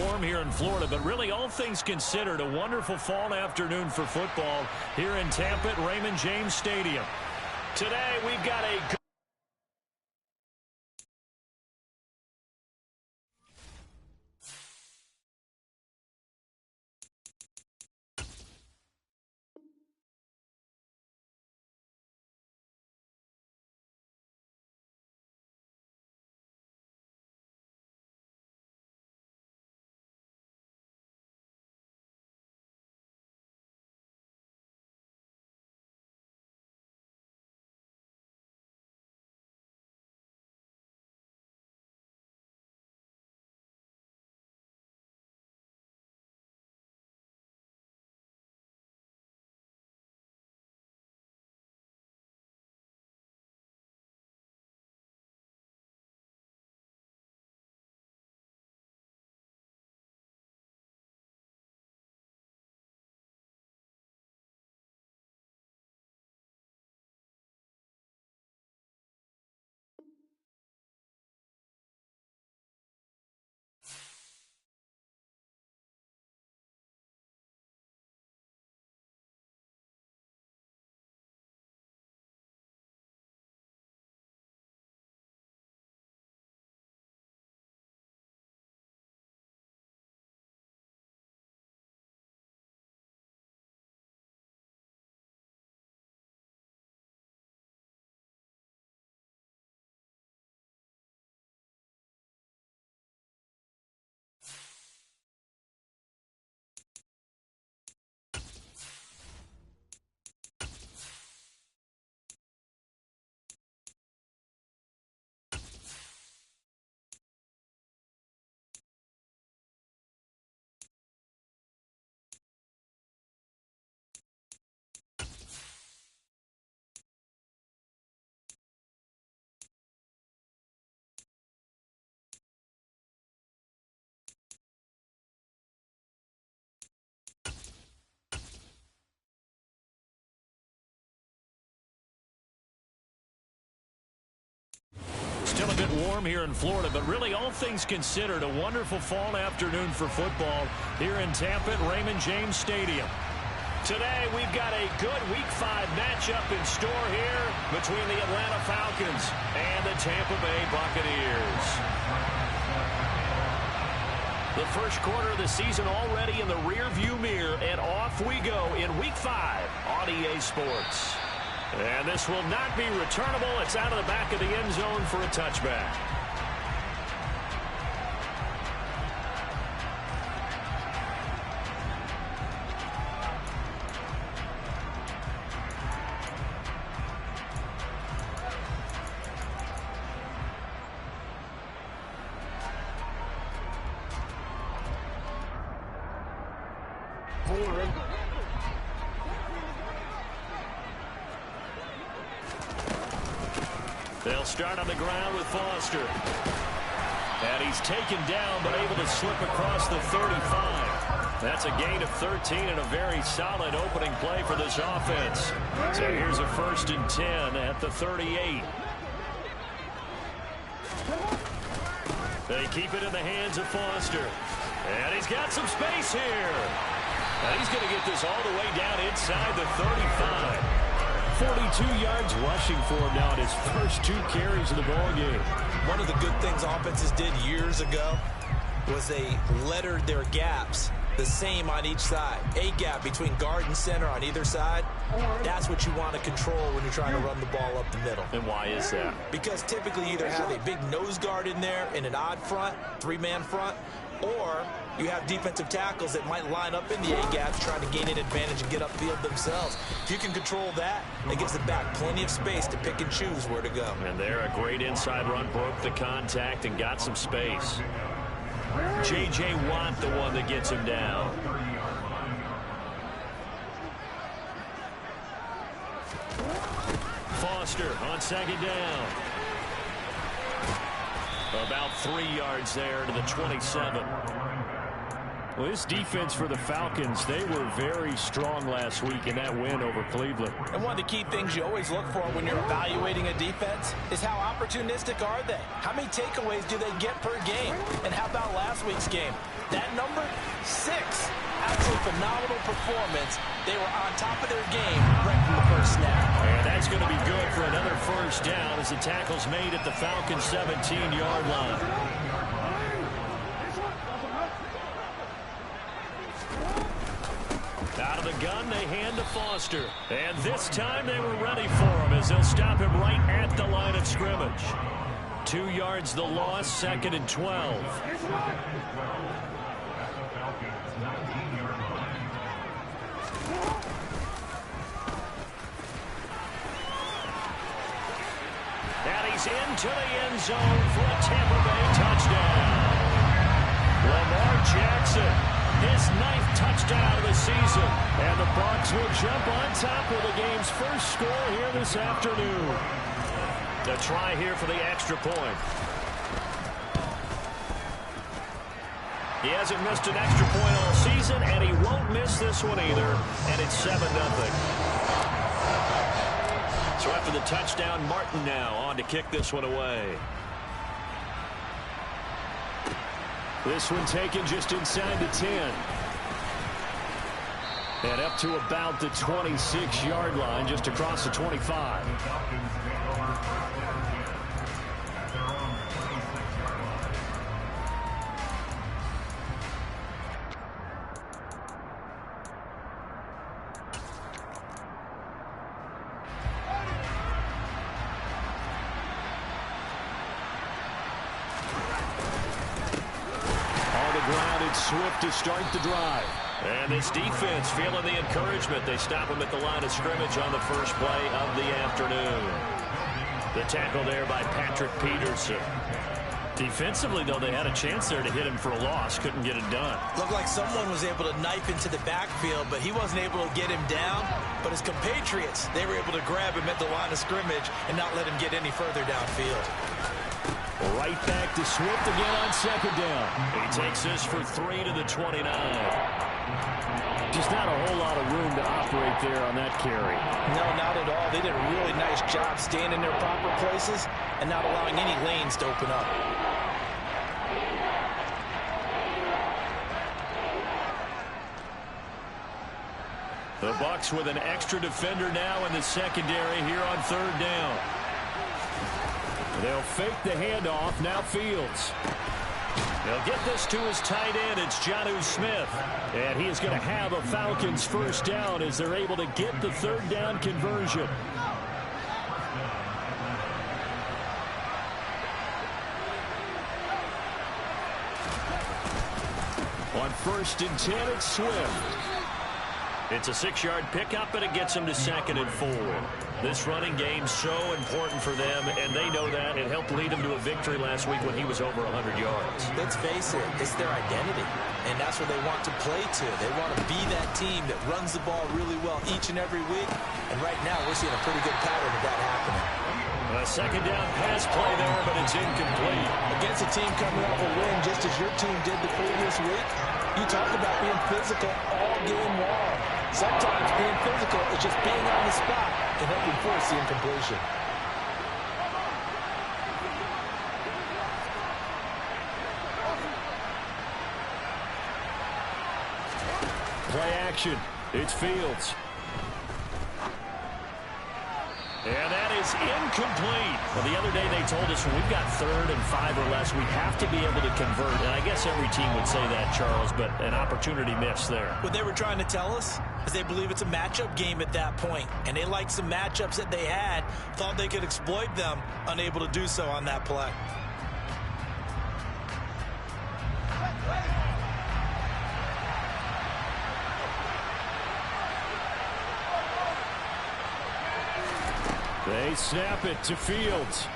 warm here in Florida, but really all things considered, a wonderful fall afternoon for football here in Tampa at Raymond James Stadium. Today we've got a still a bit warm here in Florida, but really all things considered, a wonderful fall afternoon for football here in Tampa at Raymond James Stadium. Today we've got a good Week 5 matchup in store here between the Atlanta Falcons and the Tampa Bay Buccaneers. The first quarter of the season already in the rearview mirror, and off we go in Week 5 on EA Sports. And this will not be returnable. It's out of the back of the end zone for a touchback. They'll start on the ground with Foster. And he's taken down, but able to slip across the 35. That's a gain of 13 and a very solid opening play for this offense. So here's a 1st and 10 at the 38. They keep it in the hands of Foster. And he's got some space here. And he's going to get this all the way down inside the 35. 42 yards rushing for him now in his first 2 carries of the ball game. One of the good things offenses did years ago was they lettered their gaps the same on each side. A gap between guard and center on either side. That's what you want to control when you're trying to run the ball up the middle. And why is that? Because typically you either have a big nose guard in there in an odd front, 3-man front, or you have defensive tackles that might line up in the A-gaps trying to gain an advantage and get upfield themselves. If you can control that, it gives the back plenty of space to pick and choose where to go. And there, a great inside run, broke the contact and got some space. J.J. Watt, the one that gets him down. Foster on 2nd down. About 3 yards there to the 27. Well, this defense for the Falcons, they were very strong last week in that win over Cleveland. And one of the key things you always look for when you're evaluating a defense is how opportunistic are they? How many takeaways do they get per game? And how about last week's game? That number, 6. Absolutely phenomenal performance. They were on top of their game right from the first snap. And that's going to be good for another first down as the tackle's made at the Falcons' 17-yard line. Out of the gun, they hand to Foster. And this time they were ready for him as they'll stop him right at the line of scrimmage. 2 yards the loss, 2nd and 12. And he's into the end zone for a Tampa Bay touchdown. Lamar Jackson, his 9th touchdown of the season. And the Bucs will jump on top of the game's first score here this afternoon. The try here for the extra point. He hasn't missed an extra point all season, and he won't miss this one either. And it's 7-0. So after the touchdown, Martin now on to kick this one away. This one taken just inside the 10. And up to about the 26-yard line, just across the 25. Swift to start the drive. And this defense feeling the encouragement. They stop him at the line of scrimmage on the first play of the afternoon. The tackle there by Patrick Peterson. Defensively, though, they had a chance there to hit him for a loss. Couldn't get it done. Looked like someone was able to knife into the backfield, but he wasn't able to get him down. But his compatriots, they were able to grab him at the line of scrimmage and not let him get any further downfield. Right back to Swift again on 2nd down. He takes this for 3 to the 29. Just not a whole lot of room to operate there on that carry. No, not at all. They did a really nice job staying in their proper places and not allowing any lanes to open up. The Bucs with an extra defender now in the secondary here on 3rd down. They'll fake the handoff. Now Fields. They'll get this to his tight end. It's Gotw Smith. And he is going to have a Falcons first down as they're able to get the 3rd down conversion. On 1st and 10, it's Swift. It's a 6-yard pickup, and it gets him to 2nd and 4. This running game so important for them, and they know that. It helped lead them to a victory last week when he was over 100 yards. Let's face it, it's their identity, and that's what they want to play to. They want to be that team that runs the ball really well each and every week, and right now we're seeing a pretty good pattern of that happening. A 2nd down pass play there, but it's incomplete. Against a team coming off a win just as your team did the previous week, you talk about being physical all game long. Sometimes being physical is just being on the spot and helping force the incompletion. Play action. It's Fields. And that is incomplete. Well, the other day they told us when we've got 3rd and 5 or less, we have to be able to convert. And I guess every team would say that, Charles, but an opportunity missed there. What they were trying to tell us is they believe it's a matchup game at that point. And they liked some matchups that they had, thought they could exploit them, unable to do so on that play. They snap it to Fields.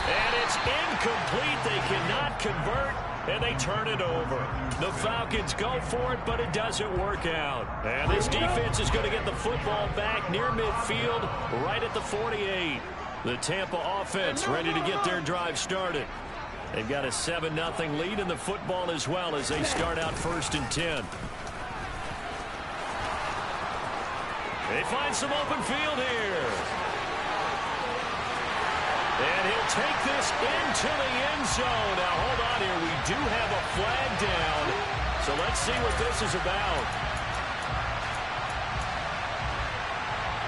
And it's incomplete. They cannot convert, and they turn it over. The Falcons go for it, but it doesn't work out. And this defense is going to get the football back near midfield, right at the 48. The Tampa offense ready to get their drive started. They've got a 7-0 lead in the football as well as they start out 1st and 10. They find some open field here. And he'll take this into the end zone. Now, hold on here. We do have a flag down. So let's see what this is about.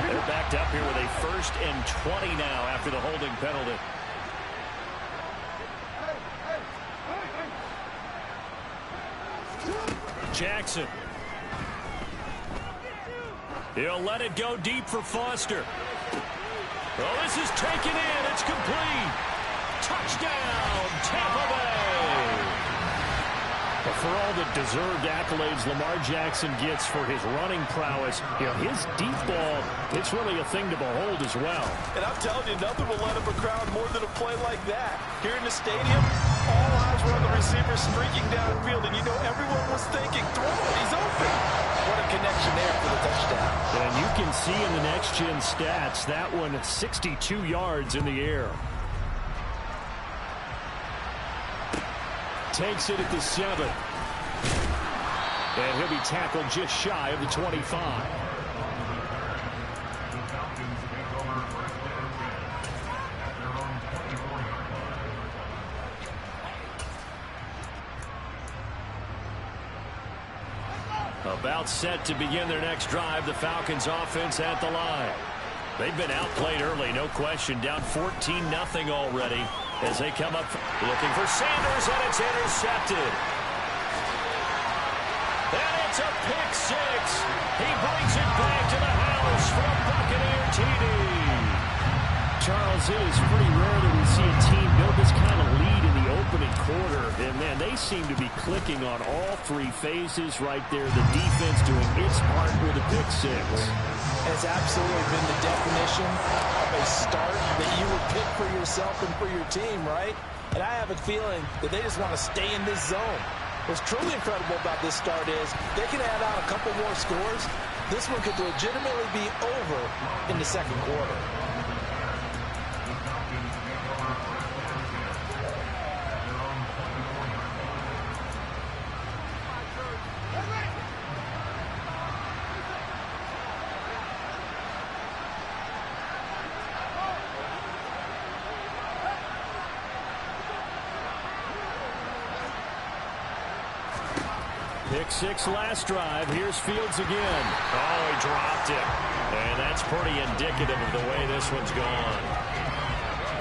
They're backed up here with a 1st and 20 now after the holding penalty. Jackson. He'll let it go deep for Foster. Oh, this is taken in. It's complete. Touchdown, Tampa Bay. But for all the deserved accolades Lamar Jackson gets for his running prowess, you know, his deep ball, it's really a thing to behold as well. And I'm telling you, nothing will let up a crowd more than a play like that. Here in the stadium, all eyes were on the receiver streaking downfield, and you know everyone was thinking, throw it, he's open. What a connection there for the touchdown. And you can see in the next-gen stats, that one 62 yards in the air. Takes it at the 7. And he'll be tackled just shy of the 25. About set to begin their next drive, the Falcons offense at the line. They've been outplayed early, no question, down 14-0 already as they come up looking for Sanders, and it's intercepted. And it's a pick 6. He brings it back to the house for a Buccaneer TD. Charles, it is pretty rare that we see a team build this kind of lead in the opening quarter. And, man, they seem to be clicking on all 3 phases right there. The defense doing its part with a pick 6. Has absolutely been the definition of a start that you would pick for yourself and for your team, right? And I have a feeling that they just want to stay in this zone. What's truly incredible about this start is they can add on a couple more scores. This one could legitimately be over in the second quarter. Pick 6 last drive. Here's Fields again. Oh, he dropped it. And that's pretty indicative of the way this one's gone.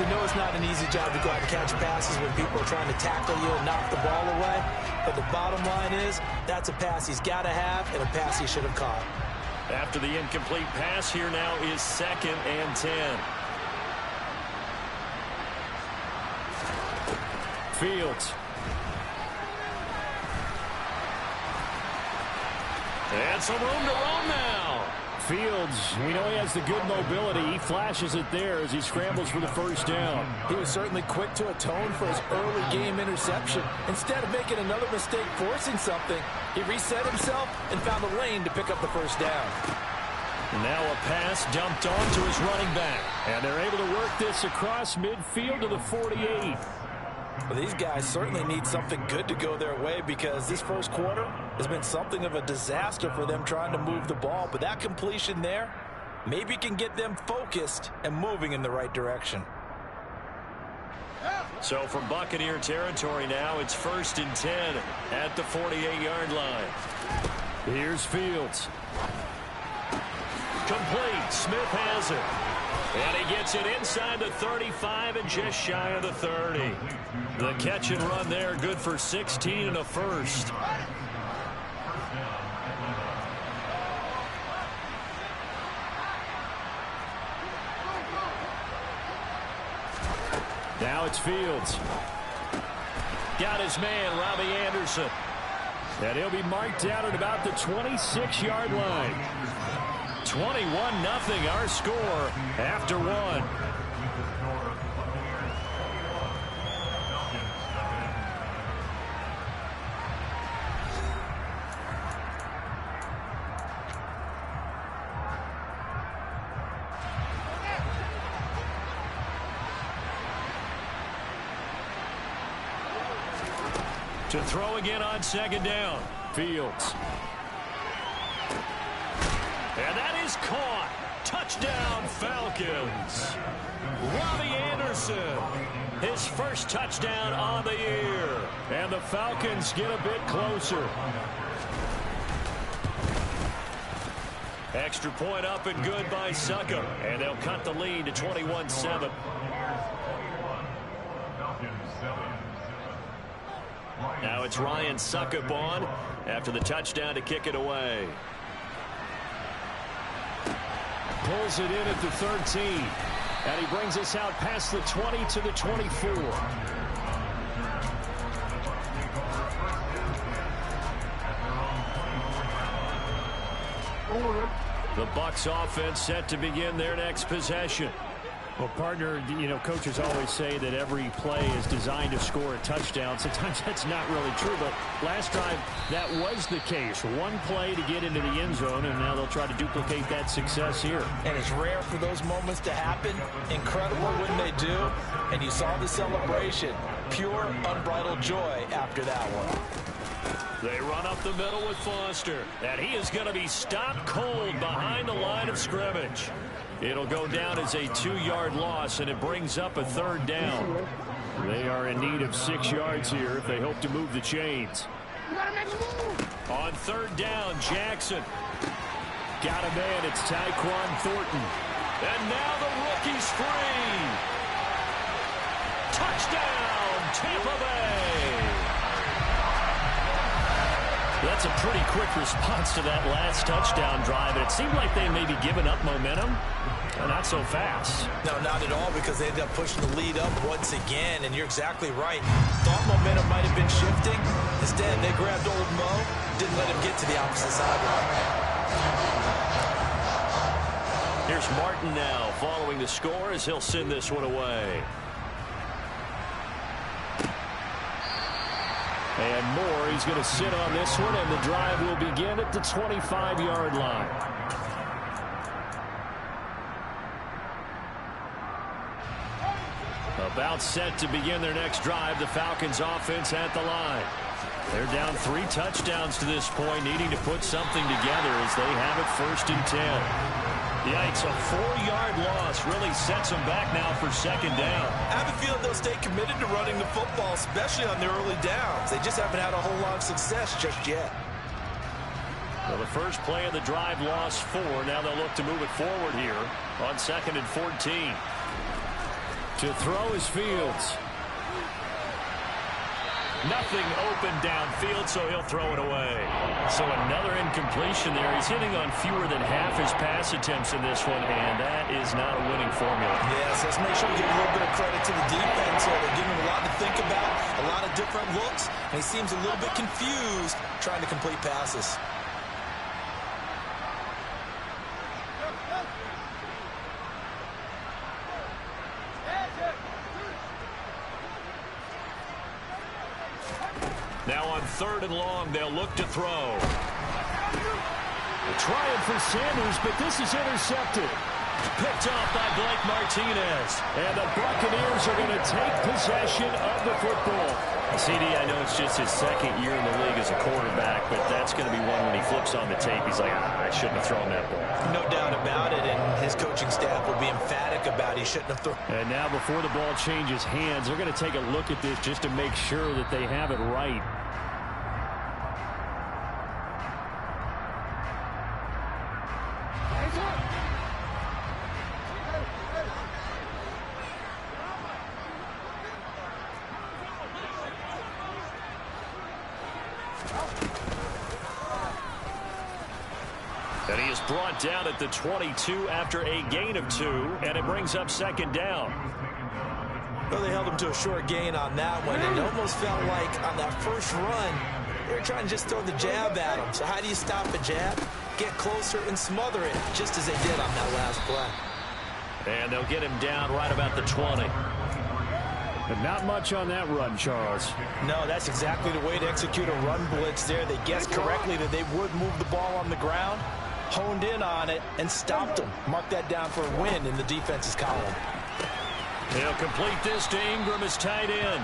We know it's not an easy job to go out and catch passes when people are trying to tackle you and knock the ball away. But the bottom line is, that's a pass he's got to have and a pass he should have caught. After the incomplete pass, here now is 2nd and 10. Fields. And some room to roam now. Fields, we know he has the good mobility. He flashes it there as he scrambles for the first down. He was certainly quick to atone for his early game interception. Instead of making another mistake forcing something, he reset himself and found a lane to pick up the first down. Now a pass dumped on to his running back. And they're able to work this across midfield to the 48. Well, these guys certainly need something good to go their way because this first quarter has been something of a disaster for them trying to move the ball. But that completion there maybe can get them focused and moving in the right direction. So from Buccaneer territory now, it's 1st and 10 at the 48-yard line. Here's Fields. Complete. Smith has it. And he gets it inside the 35 and just shy of the 30. The catch and run there, good for 16 and a first. Now it's Fields. Got his man, Robbie Anderson. And he'll be marked out at about the 26-yard line. 21-0 our score after 1. To throw again on 2nd down. Fields. And that is caught. Touchdown, Falcons. Robbie Anderson, his first touchdown on the year. And the Falcons get a bit closer. Extra point up and good by Succop. And they'll cut the lead to 21-7. Now it's Ryan Succop on after the touchdown to kick it away. Pulls it in at the 13. And he brings us out past the 20 to the 24. The Bucs offense set to begin their next possession. Well, partner, you know, coaches always say that every play is designed to score a touchdown. Sometimes that's not really true, but last drive, that was the case. One play to get into the end zone, and now they'll try to duplicate that success here. And it's rare for those moments to happen. Incredible when they do. And you saw the celebration. Pure, unbridled joy after that one. They run up the middle with Foster. And he is going to be stopped cold behind the line of scrimmage. It'll go down as a 2-yard loss, and it brings up a third down. They are in need of 6 yards here if they hope to move the chains. On third down, Jackson. Got a man, it's Tyquan Thornton. And now the rookie's free. Touchdown, Tampa Bay. That's a pretty quick response to that last touchdown drive. And it seemed like they may be giving up momentum. Not so fast. No, not at all, because they ended up pushing the lead up once again. And you're exactly right. Thought momentum might have been shifting. Instead, they grabbed old Mo. Didn't let him get to the opposite sideline. Here's Martin now following the score as he'll send this one away. And Moore, he's going to sit on this one, and the drive will begin at the 25-yard line. About set to begin their next drive, the Falcons offense at the line. They're down 3 touchdowns to this point, needing to put something together as they have it 1st and 10. Yikes, a 4-yard loss really sets them back now for 2nd down. I have a feeling they'll stay committed to running the football, especially on their early downs. They just haven't had a whole lot of success just yet. Well, the first play of the drive lost 4. Now they'll look to move it forward here on 2nd and 14. To throw is Fields. Nothing open downfield, so he'll throw it away. So another incompletion there. He's hitting on fewer than half his pass attempts in this one, and that is not a winning formula. Yes, let's make sure we give a little bit of credit to the defense here. They're giving him a lot to think about, a lot of different looks, and he seems a little bit confused trying to complete passes. Now on 3rd and long, they'll look to throw. Trying for Sanders, but this is intercepted. Picked off by Blake Martinez. And the Buccaneers are going to take possession of the football. CD, I know it's just his 2nd year in the league as a quarterback, but that's going to be one when he flips on the tape. He's like, I shouldn't have thrown that ball. No doubt about it, and his coaching staff will be emphatic about he shouldn't have thrown. And now before the ball changes hands, they're going to take a look at this just to make sure that they have it right. And he is brought down at the 22 after a gain of 2, and it brings up 2nd down. Well, they held him to a short gain on that one. It almost felt like on that first run, they were trying to just throw the jab at him. So how do you stop a jab? Get closer and smother it, just as they did on that last play. And they'll get him down right about the 20. But not much on that run, Charles. No, that's exactly the way to execute a run blitz there. They guessed correctly that they would move the ball on the ground, honed in on it, and stopped them. Mark that down for a win in the defense's column. He'll complete this to Ingram as tight end.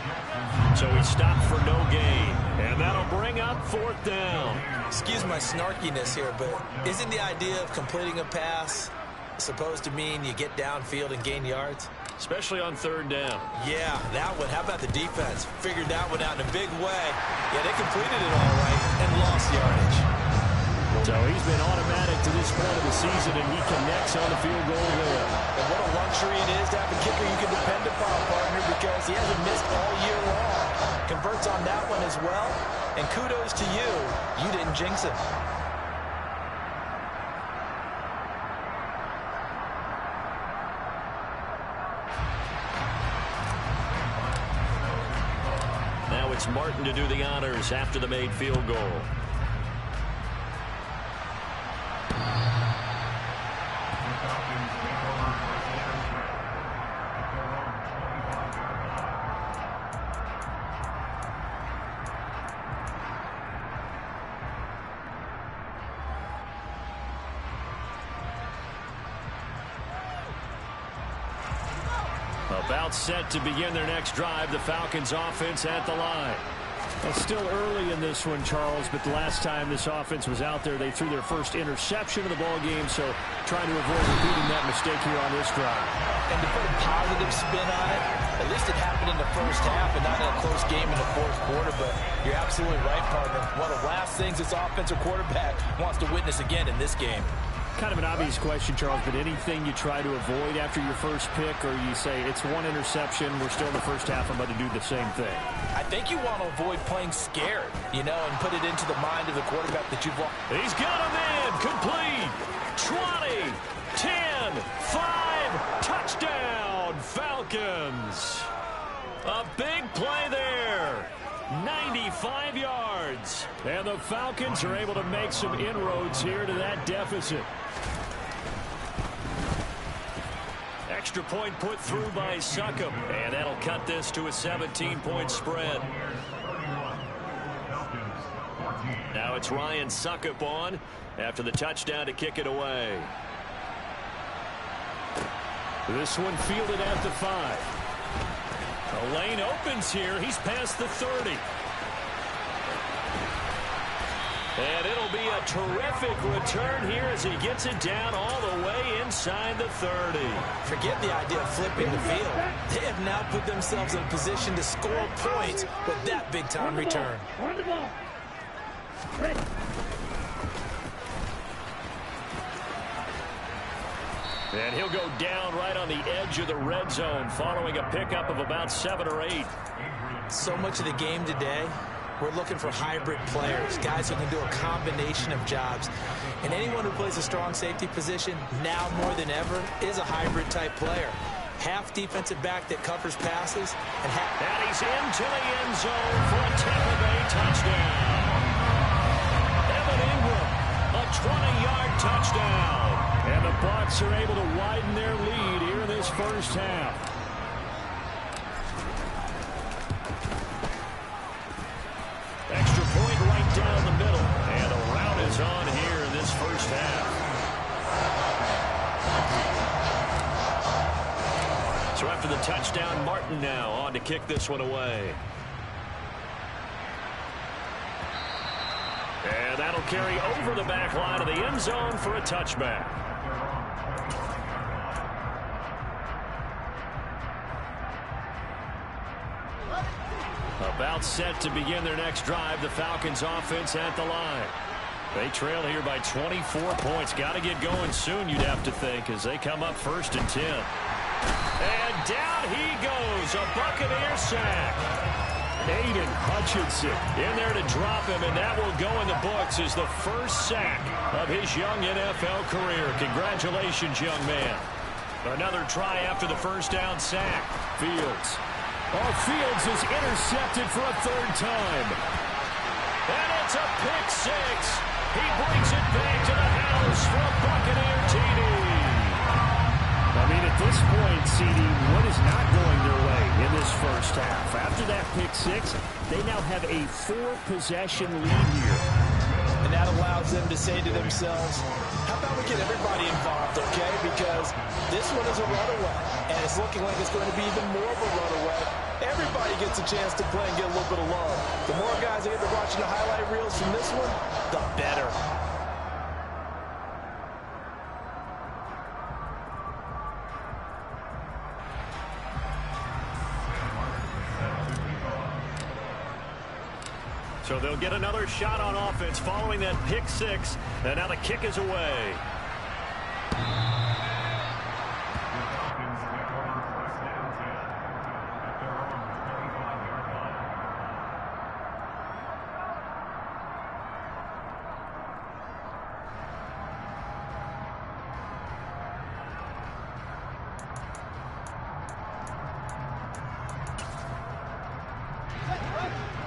So he stopped for no gain. And that'll bring up 4th down. Excuse my snarkiness here, but isn't the idea of completing a pass Supposed to mean you get downfield and gain yards? Especially on third down. Yeah, that one. How about the defense? Figured that one out in a big way. Yeah, they completed it all right and lost yardage. So he's been automatic to this point of the season, and he connects on the field goal there. And what a luxury it is to have a kicker you can depend upon, partner, because he hasn't missed all year long. Converts on that one as well. And kudos to you. You didn't jinx it. Now it's Martin to do the honors after the made field goal. About set to begin their next drive, the Falcons offense at the line. It's still early in this one, Charles, but the last time this offense was out there, they threw their first interception of the ball game, so trying to avoid repeating that mistake here on this drive. And to put a positive spin on it, at least it happened in the first half and not in a close game in the fourth quarter, but you're absolutely right, partner. One of the last things this offensive quarterback wants to witness again in this game. Kind of an obvious question, Charles, but anything you try to avoid after your first pick, or you say it's one interception, we're still in the first half, I'm about to do the same thing? I think you want to avoid playing scared, you know, and put it into the mind of the quarterback that you've lost. He's got him in, complete, 20, 10, 5, touchdown, Falcons. A big play there. 95 yards. And the Falcons are able to make some inroads here to that deficit. Extra point put through by Succop. And that'll cut this to a 17-point spread. Now it's Ryan Succop on after the touchdown to kick it away. This one fielded at the 5. The lane opens here. He's past the 30. And it'll be a terrific return here as he gets it down all the way inside the 30. Forget the idea of flipping the field. They have now put themselves in a position to score points with that big-time return. And he'll go down right on the edge of the red zone following a pickup of about 7 or 8. So much of the game today, we're looking for hybrid players, guys who can do a combination of jobs. And anyone who plays a strong safety position, now more than ever, is a hybrid type player. Half defensive back that covers passes, and he's into the end zone for a Tampa Bay touchdown. Evan Ingram, a 20-yard touchdown. And the Bucs are able to widen their lead here in this first half. Extra point right down the middle. And the route is on here in this first half. So after the touchdown, Martin now on to kick this one away. And that'll carry over the back line of the end zone for a touchback. About set to begin their next drive, the Falcons offense at the line. They trail here by 24 points. Got to get going soon, you'd have to think, as they come up 1st and 10. And down he goes, a Buccaneer sack. Aiden Hutchinson in there to drop him, and that will go in the books as the first sack of his young NFL career. Congratulations, young man. Another try after the first down sack. Fields. Fields is intercepted for a 3rd time. And it's a pick 6. He brings it back to the house for a Buccaneer TD. I mean, at this point, CD, what is not going their way in this first half? After that pick 6, they now have a 4-possession lead here. And that allows them to say to themselves, how about we get everybody involved, okay? Because this one is a runaway, and it's looking like it's going to be even more of a runaway. Everybody gets a chance to play and get a little bit of love. The more guys that get to watching the highlight reels from this one, the better. So they'll get another shot on offense following that pick six. And now the kick is away.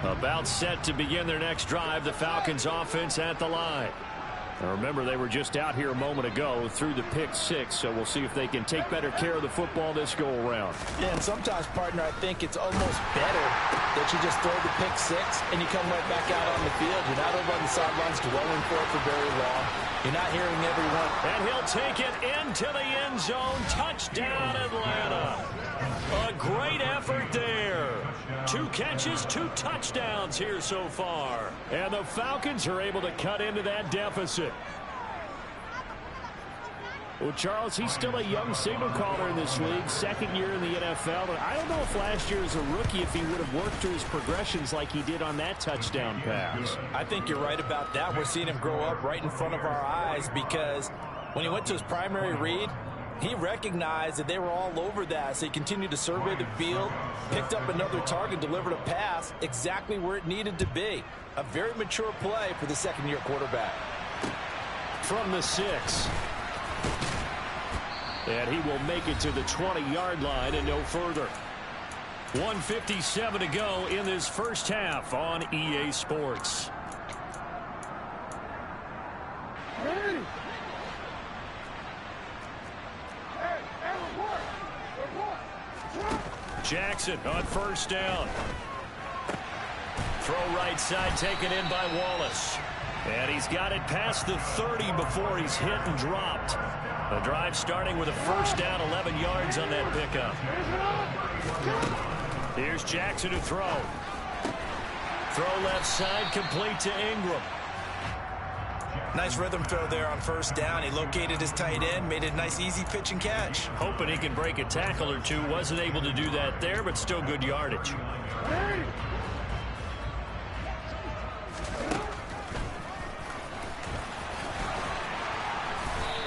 About set to begin their next drive. The Falcons offense at the line. Now remember, they were just out here a moment ago through the pick six, so we'll see if they can take better care of the football this go around. Yeah, and sometimes, partner, I think it's almost better that you just throw the pick six and you come right back out on the field. You're not over on the sidelines dwelling for it for very long. You're not hearing everyone. And he'll take it into the end zone. Touchdown, Atlanta. A great effort there. 2 catches, 2 touchdowns here so far. And the Falcons are able to cut into that deficit. Well, Charles, he's still a young signal caller in this league, second year in the NFL. But I don't know if last year as a rookie if he would have worked through his progressions like he did on that touchdown pass. I think you're right about that. We're seeing him grow up right in front of our eyes because when he went to his primary read, he recognized that they were all over that, so he continued to survey the field, picked up another target, delivered a pass exactly where it needed to be. A very mature play for the second-year quarterback. From the 6. And he will make it to the 20-yard line and no further. 1:57 to go in this first half on EA Sports. Jackson on first down. Throw right side taken in by Wallace. And he's got it past the 30 before he's hit and dropped. The drive starting with a first down, 11 yards on that pickup. Here's Jackson to throw. Throw left side, complete to Ingram. Nice rhythm throw there on first down. He located his tight end, made a nice easy pitch and catch. Hoping he can break a tackle or two. Wasn't able to do that there, but still good yardage.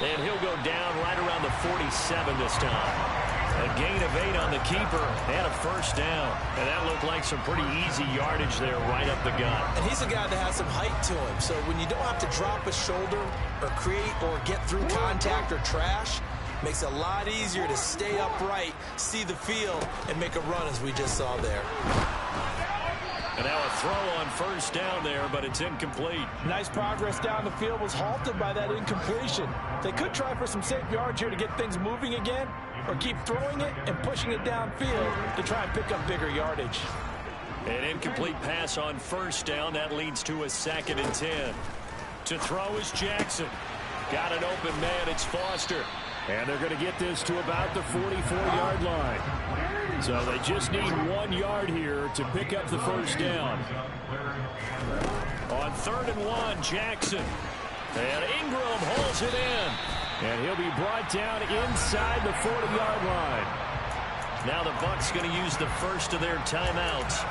And he'll go down right around the 47 this time. A gain of 8 on the keeper and a first down. And that looked like some pretty easy yardage there right up the gut. And he's a guy that has some height to him. So when you don't have to drop a shoulder or create or get through contact or trash, makes it a lot easier to stay upright, see the field, and make a run as we just saw there. And now a throw on first down there, but it's incomplete. Nice progress down the field, was halted by that incompletion. They could try for some safe yards here to get things moving again, or keep throwing it and pushing it downfield to try and pick up bigger yardage. An incomplete pass on first down. That leads to a 2nd and 10. To throw is Jackson. Got an open man. It's Foster. And they're going to get this to about the 44-yard line. So they just need 1 yard here to pick up the first down. On 3rd and 1, Jackson. And Ingram holds it in. And he'll be brought down inside the 40-yard line. Now the Bucs going to use the first of their timeouts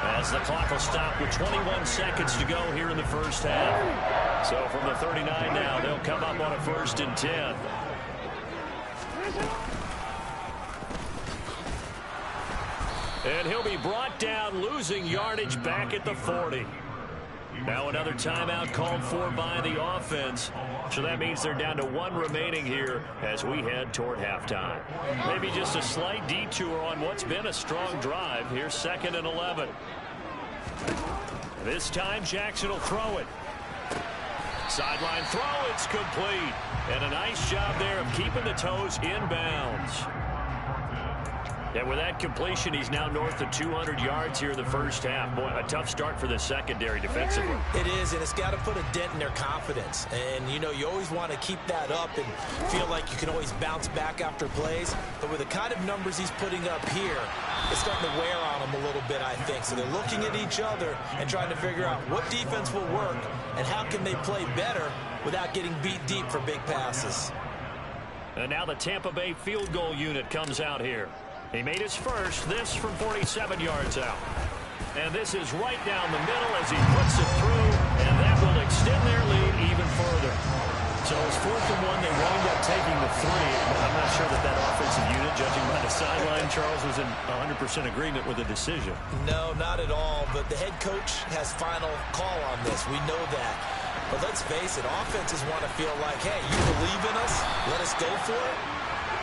as the clock will stop with 21 seconds to go here in the first half. So from the 39 now, they'll come up on a 1st and 10. And he'll be brought down, losing yardage back at the 40. Now another timeout called for by the offense. So that means they're down to 1 remaining here as we head toward halftime. Maybe just a slight detour on what's been a strong drive. Here's 2nd and 11. This time Jackson will throw it. Sideline throw, it's complete. And a nice job there of keeping the toes in bounds. And with that completion, he's now north of 200 yards here in the first half. Boy, a tough start for the secondary defensively. It is, and it's got to put a dent in their confidence. And, you know, you always want to keep that up and feel like you can always bounce back after plays. But with the kind of numbers he's putting up here, it's starting to wear on them a little bit, I think. So they're looking at each other and trying to figure out what defense will work and how can they play better without getting beat deep for big passes. And now the Tampa Bay field goal unit comes out here. He made his first, this from 47 yards out. And this is right down the middle as he puts it through, and that will extend their lead even further. So it's 4th and 1. They wind up taking the 3. I'm not sure that offensive unit, judging by the sideline, Charles, was in 100% agreement with the decision. No, not at all. But the head coach has final call on this. We know that. But let's face it, offenses want to feel like, hey, you believe in us? Let us go for it.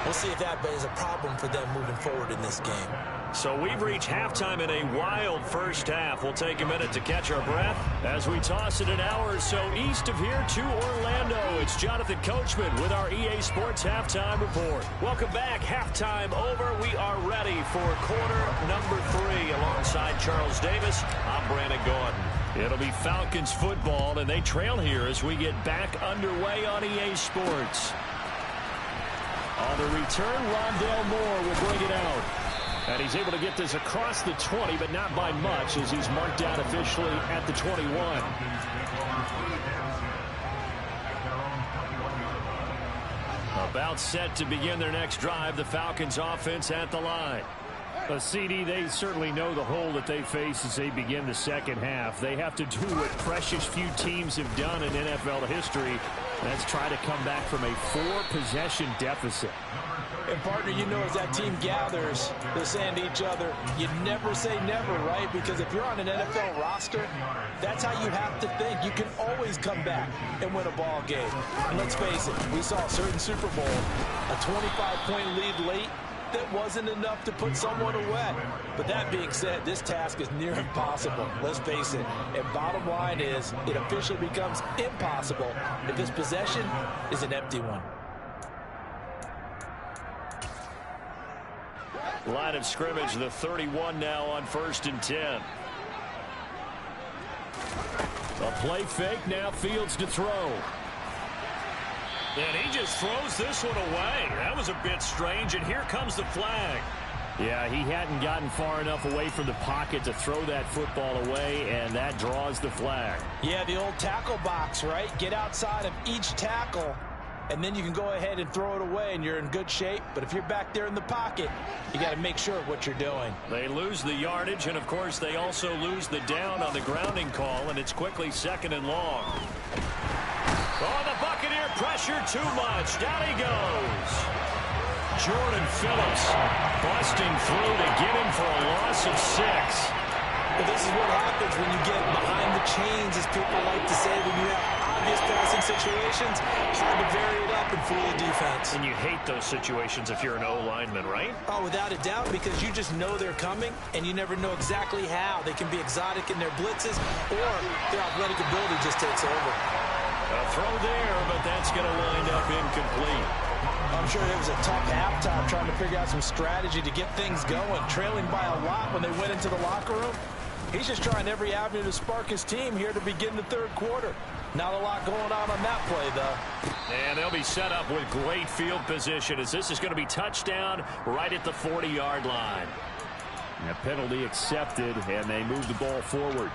We'll see if that is a problem for them moving forward in this game. So we've reached halftime in a wild first half. We'll take a minute to catch our breath as we toss it an hour or so east of here to Orlando. It's Jonathan Coachman with our EA Sports Halftime Report. Welcome back. Halftime over. We are ready for quarter number 3. Alongside Charles Davis, I'm Brandon Gordon. It'll be Falcons football, and they trail here as we get back underway on EA Sports. On the return, Rondale Moore will bring it out. And he's able to get this across the 20, but not by much, as he's marked down officially at the 21. About set to begin their next drive, the Falcons offense at the line. CD, they certainly know the hole that they face as they begin the second half. They have to do what precious few teams have done in NFL history. That's try to come back from a 4-possession deficit. And, partner, you know, as that team gathers, they're saying to each other, you never say never, right? Because if you're on an NFL roster, that's how you have to think. You can always come back and win a ball game. And let's face it, we saw a certain Super Bowl, a 25-point lead late, that wasn't enough to put someone away. But that being said, this task is near impossible. Let's face it. And bottom line is, it officially becomes impossible if this possession is an empty one. Line of scrimmage, the 31 now on 1st and 10. A play fake, now Fields to throw. And he just throws this one away. That was a bit strange, and here comes the flag. Yeah, he hadn't gotten far enough away from the pocket to throw that football away, and that draws the flag. Yeah, the old tackle box, right? Get outside of each tackle, and then you can go ahead and throw it away, and you're in good shape. But if you're back there in the pocket, you got to make sure of what you're doing. They lose the yardage, and, of course, they also lose the down on the grounding call, and it's quickly 2nd and long. Oh, the Buccaneer pressure too much. Down he goes. Jordan Phillips busting through to get him for a loss of 6. But this is what happens when you get behind the chains, as people like to say, when you have obvious passing situations. Hard to vary it up and fool the defense. And you hate those situations if you're an O-lineman, right? Oh, without a doubt, because you just know they're coming, and you never know exactly how. They can be exotic in their blitzes, or their athletic ability just takes over. A throw there, but that's going to wind up incomplete. I'm sure it was a tough halftime trying to figure out some strategy to get things going. Trailing by a lot when they went into the locker room. He's just trying every avenue to spark his team here to begin the 3rd quarter. Not a lot going on that play, though. And they'll be set up with great field position as this is going to be touchdown right at the 40-yard line. A penalty accepted, and they move the ball forward.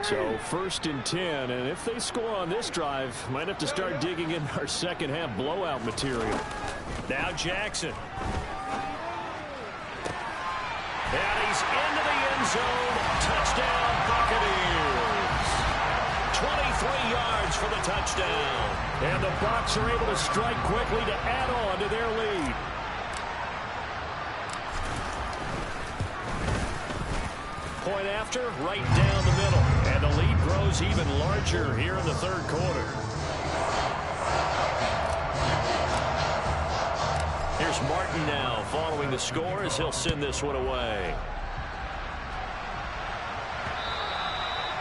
So 1st and 10, and if they score on this drive, might have to start digging in our second half blowout material. Now Jackson. And he's into the end zone. Touchdown, Buccaneers. 23 yards for the touchdown. And the Bucs are able to strike quickly to add on to their lead. Point after, right down the middle. And the lead grows even larger here in the 3rd quarter. Here's Martin now following the score as he'll send this one away.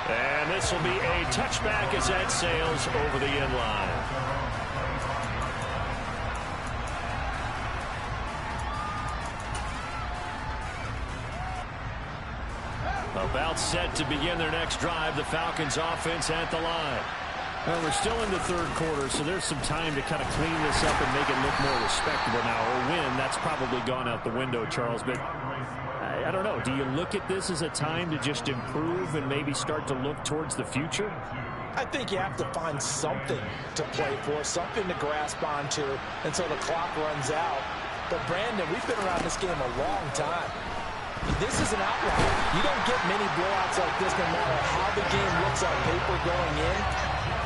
And this will be a touchback as that sails over the end line. About set to begin their next drive, the Falcons offense at the line. Well, we're still in the 3rd quarter, so there's some time to kind of clean this up and make it look more respectable now. Or win, that's probably gone out the window, Charles. But I don't know. Do you look at this as a time to just improve and maybe start to look towards the future? I think you have to find something to play for, something to grasp onto until the clock runs out. But, Brandon, we've been around this game a long time. This is an outlier. You don't get many blowouts like this no matter how the game looks on paper going in.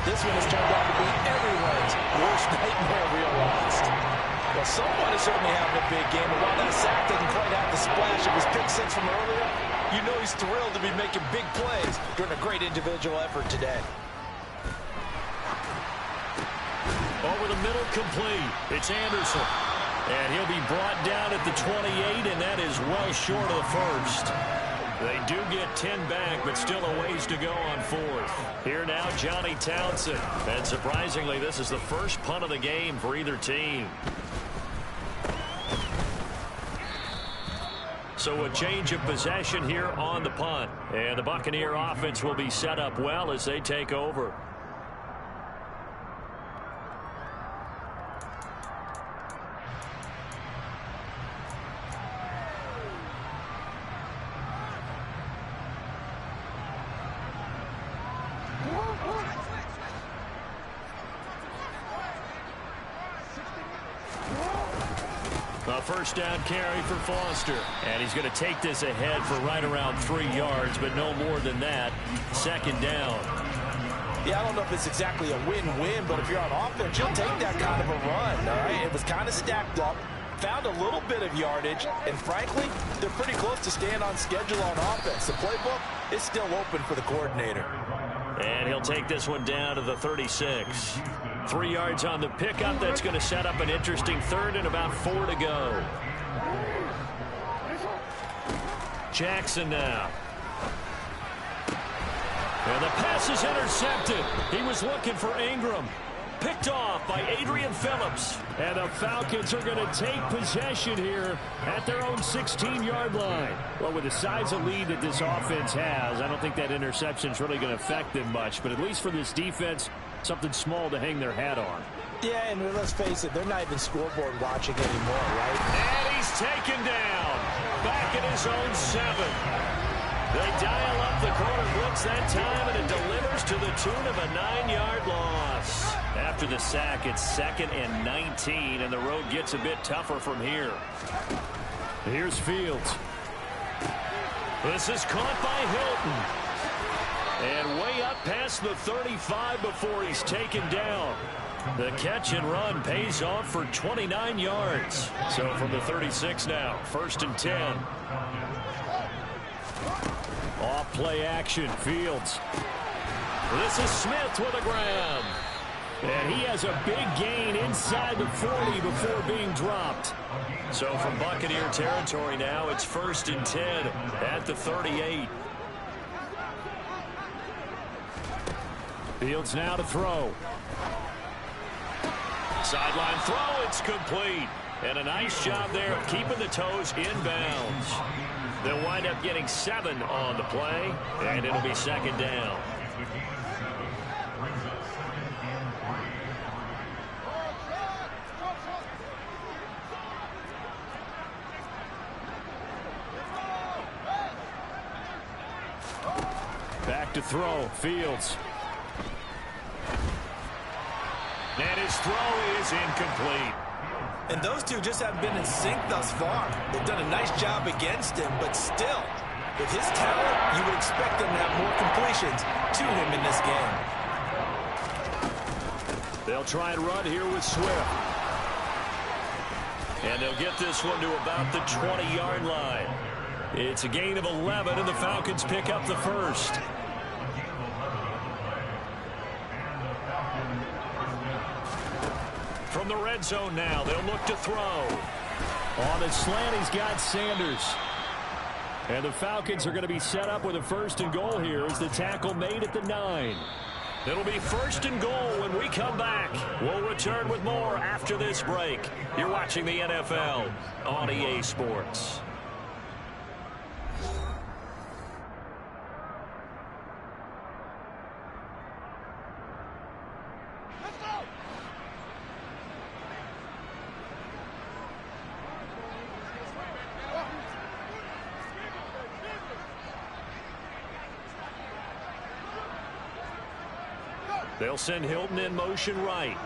This one has turned out to be everyone's worst nightmare realized. Well, someone is certainly having a big game, and while that sack didn't quite have the splash of his pick six from earlier, you know he's thrilled to be making big plays during a great individual effort today. Over the middle, complete. It's Anderson. And he'll be brought down at the 28, and that is well short of the first. They do get 10 back, but still a ways to go on fourth. Here now, Johnny Townsend. And surprisingly, this is the first punt of the game for either team. So a change of possession here on the punt. And the Buccaneer offense will be set up well as they take over. A first down carry for Foster. And he's going to take this ahead for right around 3 yards, but no more than that. Second down. Yeah, I don't know if it's exactly a win-win, but if you're on offense, you'll take that kind of a run, all right? It was kind of stacked up, found a little bit of yardage, and frankly, they're pretty close to staying on schedule on offense. The playbook is still open for the coordinator. And he'll take this one down to the 36. 3 yards on the pickup. That's going to set up an interesting third and about 4 to go. Jackson now. And the pass is intercepted. He was looking for Ingram. Picked off by Adrian Phillips. And the Falcons are going to take possession here at their own 16-yard line. Well, with the size of lead that this offense has, I don't think that interception is really going to affect them much. But at least for this defense, something small to hang their hat on. Yeah, and let's face it, they're not even scoreboard watching anymore, right? And he's taken down. Back at his own 7. They dial up the corner blitz that time, and it delivers to the tune of a 9-yard loss. After the sack, it's 2nd and 19, and the road gets a bit tougher from here. Here's Fields. This is caught by Hilton. And way up past the 35 before he's taken down. The catch and run pays off for 29 yards. So from the 36 now, 1st and 10. Off play action, Fields. This is Smith with a grab. And he has a big gain inside the 40 before being dropped. So from Buccaneer territory now, it's 1st and 10 at the 38. Fields now to throw. Sideline throw, it's complete. And a nice job there of keeping the toes inbounds. They'll wind up getting 7 on the play, and it'll be 2nd down. Back to throw, Fields. And his throw is incomplete. And those two just haven't been in sync thus far. They've done a nice job against him, but still, with his talent, you would expect them to have more completions to him in this game. They'll try and run here with Swift. And they'll get this one to about the 20-yard line. It's a gain of 11, and the Falcons pick up the first. From the red zone now, they'll look to throw. On the slant, he's got Sanders. And the Falcons are going to be set up with a 1st and goal here as the tackle made at the 9. It'll be 1st and goal when we come back. We'll return with more after this break. You're watching the NFL on EA Sports. They'll send Hilton in motion right.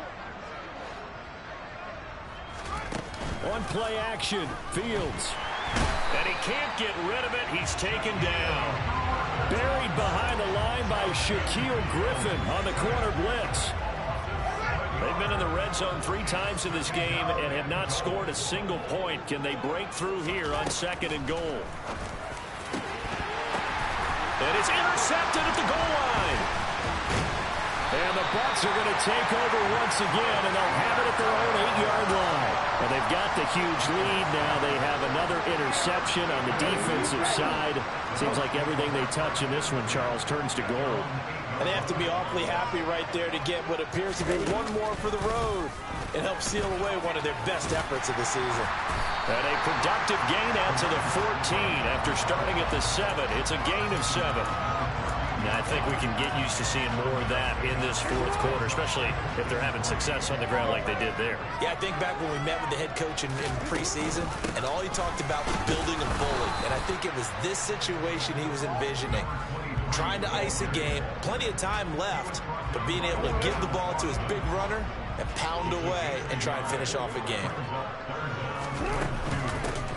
On play action, Fields. And he can't get rid of it. He's taken down. Buried behind the line by Shaquille Griffin on the corner blitz. They've been in the red zone 3 times in this game and have not scored a single point. Can they break through here on 2nd and goal? And it's intercepted at the goal line. And the Bucs are going to take over once again, and they'll have it at their own 8-yard line. And they've got the huge lead now. They have another interception on the defensive side. Seems like everything they touch in this one, Charles, turns to gold. And they have to be awfully happy right there to get what appears to be one more for the road and help seal away one of their best efforts of the season. And a productive gain out to the 14 after starting at the 7. It's a gain of 7. I think we can get used to seeing more of that in this 4th quarter, especially if they're having success on the ground like they did there. Yeah, I think back when we met with the head coach in preseason, and all he talked about was building a bully. And I think it was this situation he was envisioning. Trying to ice a game, plenty of time left, but being able to give the ball to his big runner and pound away and try and finish off a game.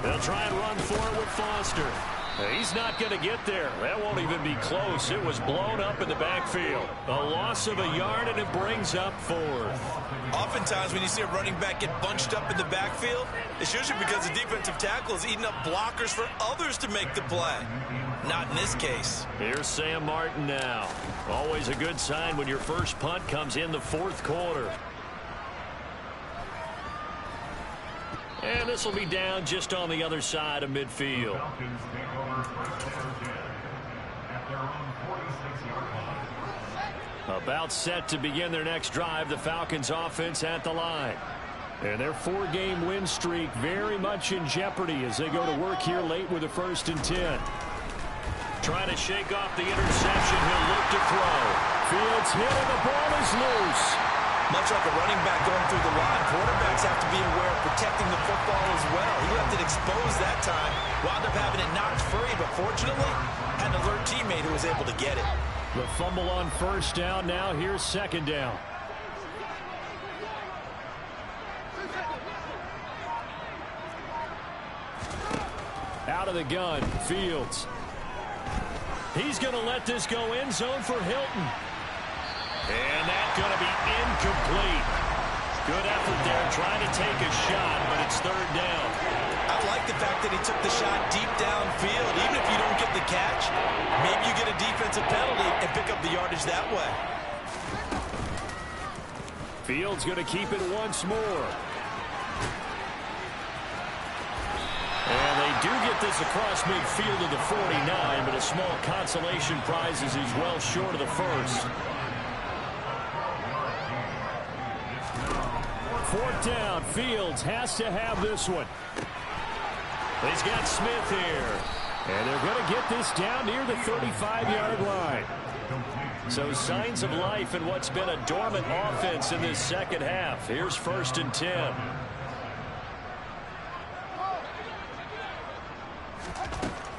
They'll try and run for it with Foster. He's not going to get there. That won't even be close. It was blown up in the backfield. A loss of a yard, and it brings up 4th. Oftentimes when you see a running back get bunched up in the backfield, it's usually because the defensive tackle is eating up blockers for others to make the play. Not in this case. Here's Sam Martin now. Always a good sign when your first punt comes in the 4th quarter. And this will be down just on the other side of midfield. About set to begin their next drive, the Falcons offense at the line. And their 4-game win streak very much in jeopardy as they go to work here late with a 1st and 10. Trying to shake off the interception. He'll look to throw. Fields hit and the ball is loose. Much like a running back going through the line, quarterbacks have to be aware of protecting the football as well. He left it exposed that time, wound up having it knocked free, but fortunately, had an alert teammate who was able to get it. The fumble on 1st down. Now here's 2nd down. Out of the gun, Fields. He's going to let this go end zone for Hilton. And that's going to be incomplete. Good effort there, trying to take a shot, but it's 3rd down. I like the fact that he took the shot deep downfield. Even if you don't get the catch, maybe you get a defensive penalty and pick up the yardage that way. Fields going to keep it once more. And they do get this across midfield to the 49, but a small consolation prize as he's well short of the 1st. 4th down. Fields has to have this one. He's got Smith here. And they're going to get this down near the 35-yard line. So signs of life in what's been a dormant offense in this 2nd half. Here's 1st and 10.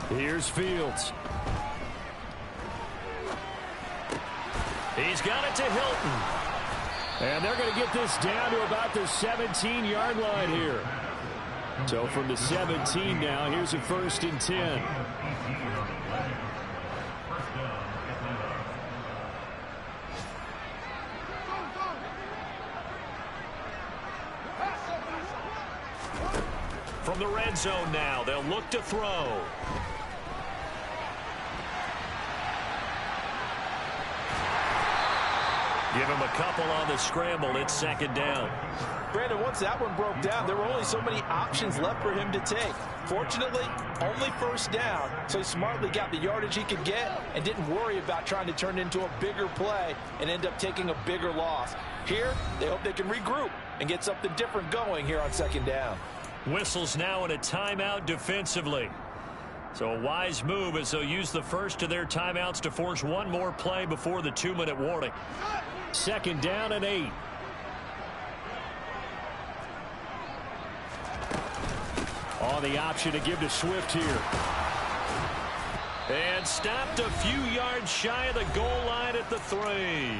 Here's Fields. He's got it to Hilton. And they're going to get this down to about the 17-yard line here. So from the 17 now, here's a 1st and 10. From the red zone now, they'll look to throw. Give him a couple on the scramble. It's 2nd down. Brandon, once that one broke down, there were only so many options left for him to take. Fortunately, only 1st down, so he smartly got the yardage he could get and didn't worry about trying to turn it into a bigger play and end up taking a bigger loss. Here, they hope they can regroup and get something different going here on 2nd down. Whistles now in a timeout defensively. So a wise move as they'll use the first of their timeouts to force one more play before the 2-minute warning. 2nd down and 8. On the option to give to Swift here. And stopped a few yards shy of the goal line at the 3.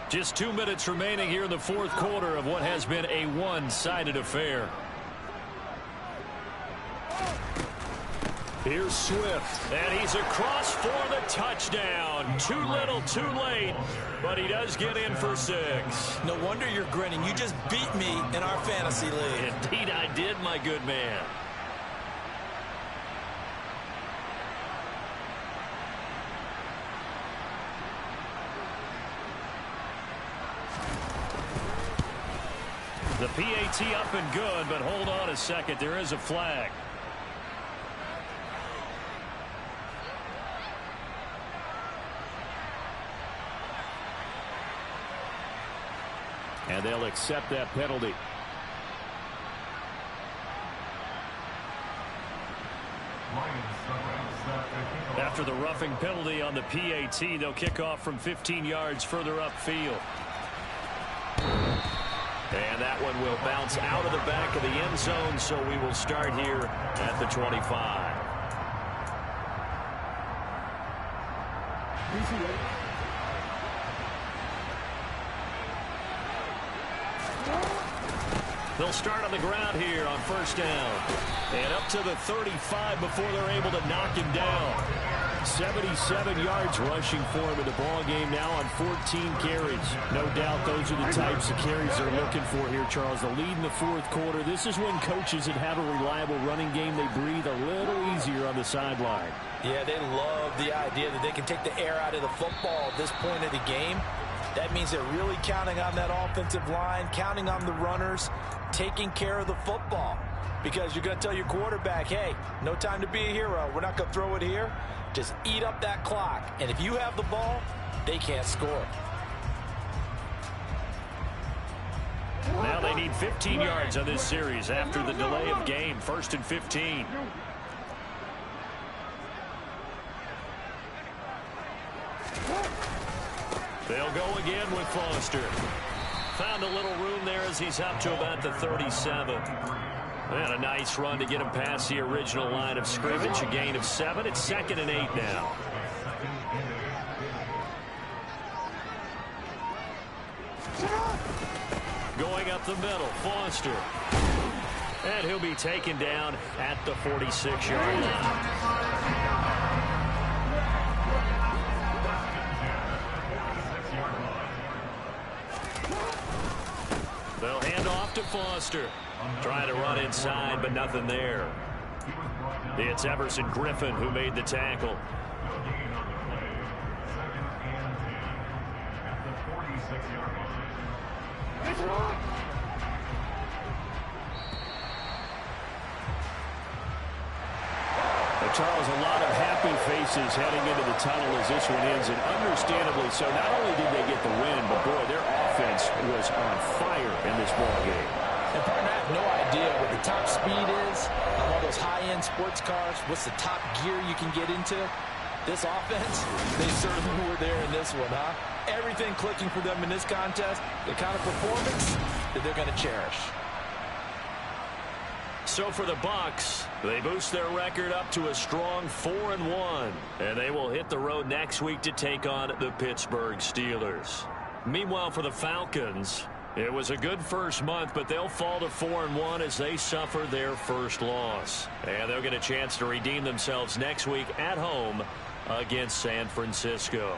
Just 2 minutes remaining here in the 4th quarter of what has been a one-sided affair. Here's Swift, and he's across for the touchdown. Too little, too late, but he does get in for 6. No wonder you're grinning. You just beat me in our fantasy league. Indeed I did, my good man. The PAT up and good, but hold on a second. There is a flag. And they'll accept that penalty. After the roughing penalty on the PAT, they'll kick off from 15 yards further upfield. And that one will bounce out of the back of the end zone, so we will start here at the 25. They'll start on the ground here on first down. And up to the 35 before they're able to knock him down. 77 yards rushing for him in the ball game now on 14 carries. No doubt those are the types of carries they're looking for here, Charles. The lead in the fourth quarter. This is when coaches that have a reliable running game, they breathe a little easier on the sideline. Yeah, they love the idea that they can take the air out of the football at this point of the game. That means they're really counting on that offensive line, counting on the runners, taking care of the football. Because you're going to tell your quarterback, hey, no time to be a hero. We're not going to throw it here. Just eat up that clock. And if you have the ball, they can't score. Now they need 15 yards on this series after the delay of game. 1st and 15. They'll go again with Foster. Found a little room there as he's up to about the 37. And a nice run to get him past the original line of scrimmage. A gain of 7. It's 2nd and 8 now. Going up the middle, Foster. And he'll be taken down at the 46-yard line. They'll hand off to Foster. Trying to run inside, but nothing there. It's Everson Griffin who made the tackle. Charles, a lot of happy faces heading into the tunnel as this one ends, and understandably so. Not only did they get the win, but boy, their offense was on fire in this ball game. And partner, I have no idea what the top speed is on all those high-end sports cars. What's the top gear you can get into? This offense, they certainly were there in this one, huh? Everything clicking for them in this contest, the kind of performance that they're going to cherish. So for the Bucs, they boost their record up to a strong 4-1, and they will hit the road next week to take on the Pittsburgh Steelers. Meanwhile, for the Falcons, it was a good first month, but they'll fall to 4-1 as they suffer their first loss. And they'll get a chance to redeem themselves next week at home against San Francisco.